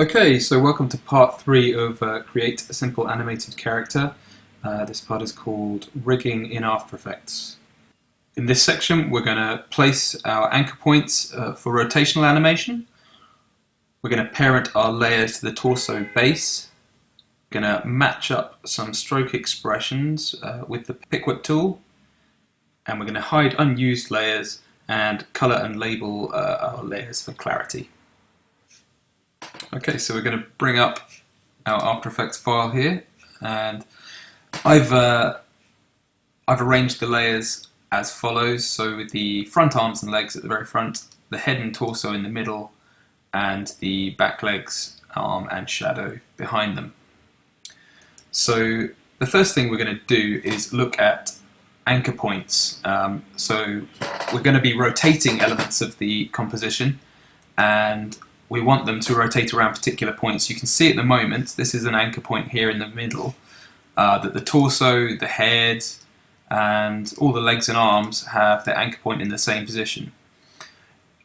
Okay, so welcome to part 3 of Create a Simple Animated Character. This part is called Rigging in After Effects. In this section we're going to place our anchor points for rotational animation. We're going to parent our layers to the torso base. We're going to match up some stroke expressions with the pick whip tool. And we're going to hide unused layers and colour and label our layers for clarity. Okay, so we're going to bring up our After Effects file here, and I've arranged the layers as follows. So with the front arms and legs at the very front, the head and torso in the middle, and the back legs, arm and shadow behind them. So the first thing we're going to do is look at anchor points. So we're going to be rotating elements of the composition, and we want them to rotate around particular points. You can see at the moment, this is an anchor point here in the middle, that the torso, the head, and all the legs and arms have their anchor point in the same position.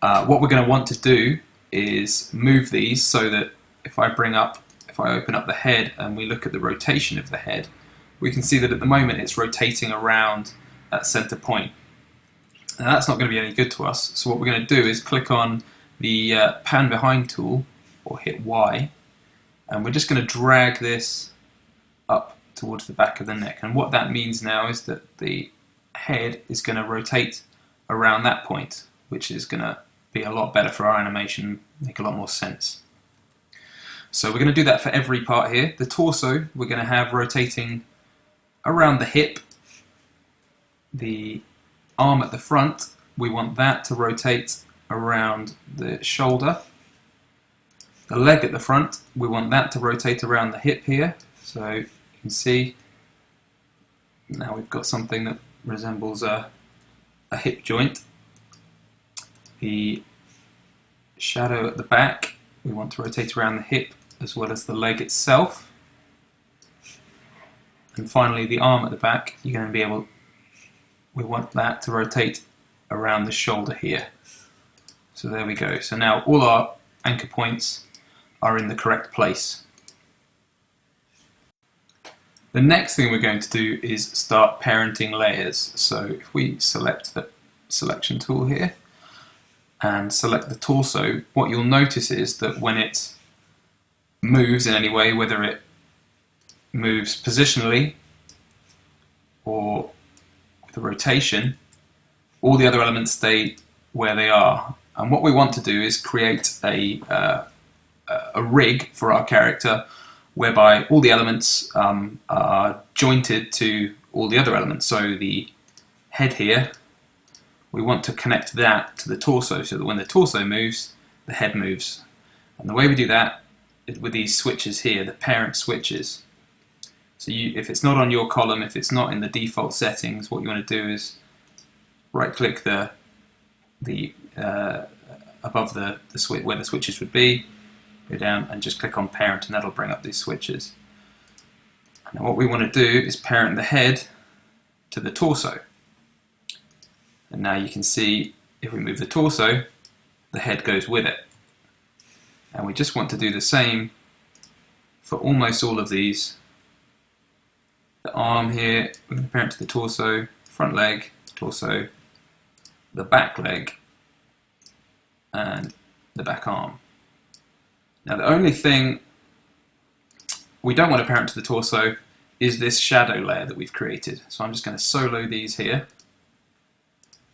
What we're going to want to do is move these so that if I open up the head and we look at the rotation of the head, we can see that at the moment it's rotating around that center point. Now that's not going to be any good to us, so what we're going to do is click on the pan behind tool, or hit Y, and we're just going to drag this up towards the back of the neck. And what that means now is that the head is going to rotate around that point, which is going to be a lot better for our animation, make a lot more sense. So we're going to do that for every part here. The torso we're going to have rotating around the hip. The arm at the front, we want that to rotate around the shoulder. The leg at the front, we want that to rotate around the hip here. So you can see now we've got something that resembles a hip joint. The shadow at the back, we want to rotate around the hip as well as the leg itself. And finally the arm at the back, we want that to rotate around the shoulder here. So there we go. So now all our anchor points are in the correct place. The next thing we're going to do is start parenting layers. So if we select the selection tool here and select the torso, what you'll notice is that when it moves in any way, whether it moves positionally or with a rotation, all the other elements stay where they are. And what we want to do is create a rig for our character whereby all the elements are jointed to all the other elements. So the head here, we want to connect that to the torso so that when the torso moves, the head moves. And the way we do that is with these switches here, the parent switches. So if it's not on your column, if it's not in the default settings, what you want to do is right-click above the switch where the switches would be, go down and just click on parent, and that'll bring up these switches. Now what we want to do is parent the head to the torso. And now you can see if we move the torso, the head goes with it. And we just want to do the same for almost all of these. The arm here, we're going to parent to the torso, front leg, torso, the back leg, and the back arm. Now the only thing we don't want to parent to the torso is this shadow layer that we've created. So I'm just going to solo these here,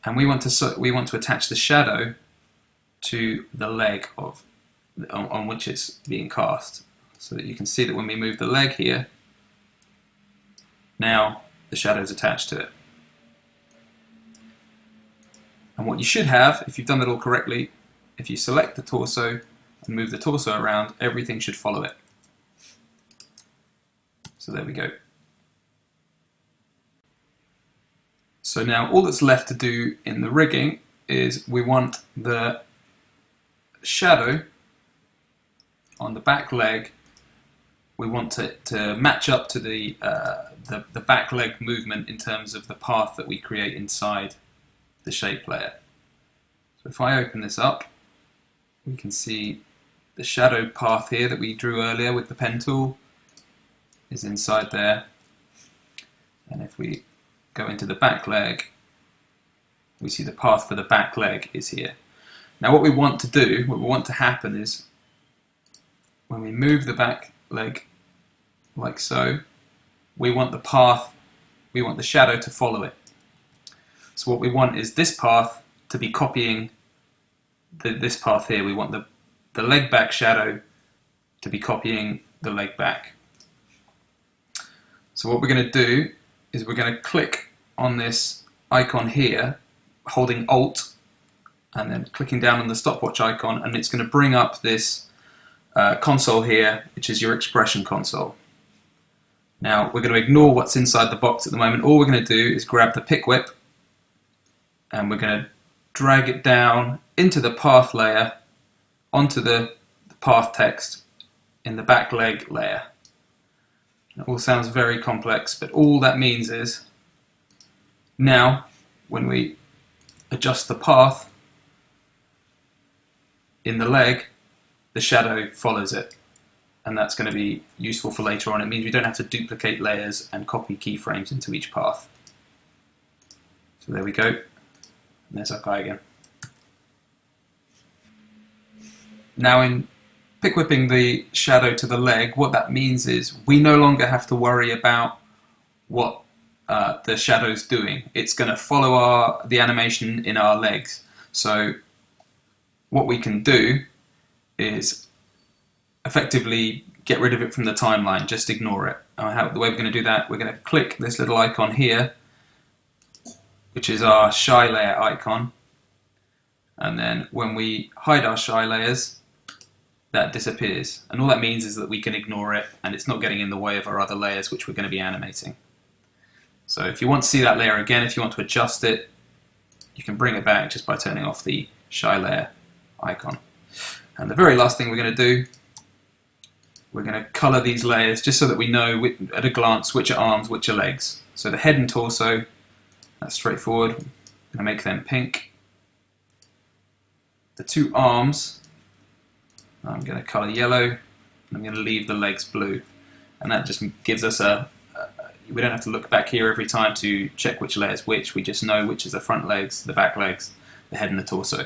and we want to attach the shadow to the leg on which it's being cast, so that you can see that when we move the leg here, now the shadow is attached to it. And what you should have, if you've done that all correctly, if you select the torso and move the torso around, everything should follow it. So there we go. So now all that's left to do in the rigging is we want the shadow on the back leg, we want to match up to the back leg movement in terms of the path that we create inside the shape layer. So if I open this up, we can see the shadow path here that we drew earlier with the pen tool is inside there. And if we go into the back leg, we see the path for the back leg is here. Now what we want to do, what we want to happen is when we move the back leg like so, we want the path, we want the shadow to follow it. So what we want is this path to be copying this path here. We want the leg back shadow to be copying the leg back. So what we're going to do is we're going to click on this icon here, holding Alt, and then clicking down on the stopwatch icon, and it's going to bring up this console here, which is your expression console. Now we're going to ignore what's inside the box at the moment. All we're going to do is grab the pick whip, and we're going to drag it down into the path layer, onto the path text in the back leg layer. It all sounds very complex, but all that means is now when we adjust the path in the leg, the shadow follows it, and that's going to be useful for later on. It means we don't have to duplicate layers and copy keyframes into each path. So there we go, and there's our guy again. Now in pick whipping the shadow to the leg, what that means is we no longer have to worry about what the shadow's doing. It's going to follow the animation in our legs. So what we can do is effectively get rid of it from the timeline, just ignore it. The way we're going to do that, we're going to click this little icon here, which is our shy layer icon, and then when we hide our shy layers, that disappears, and all that means is that we can ignore it and it's not getting in the way of our other layers which we're going to be animating. So if you want to see that layer again, if you want to adjust it, you can bring it back just by turning off the shy layer icon. And the very last thing we're going to do, we're going to colour these layers just so that we know at a glance which are arms, which are legs. So the head and torso, that's straightforward. I'm going to make them pink. The two arms, I'm going to colour yellow, and I'm going to leave the legs blue. And that just gives us we don't have to look back here every time to check which layer is which. We just know which is the front legs, the back legs, the head and the torso.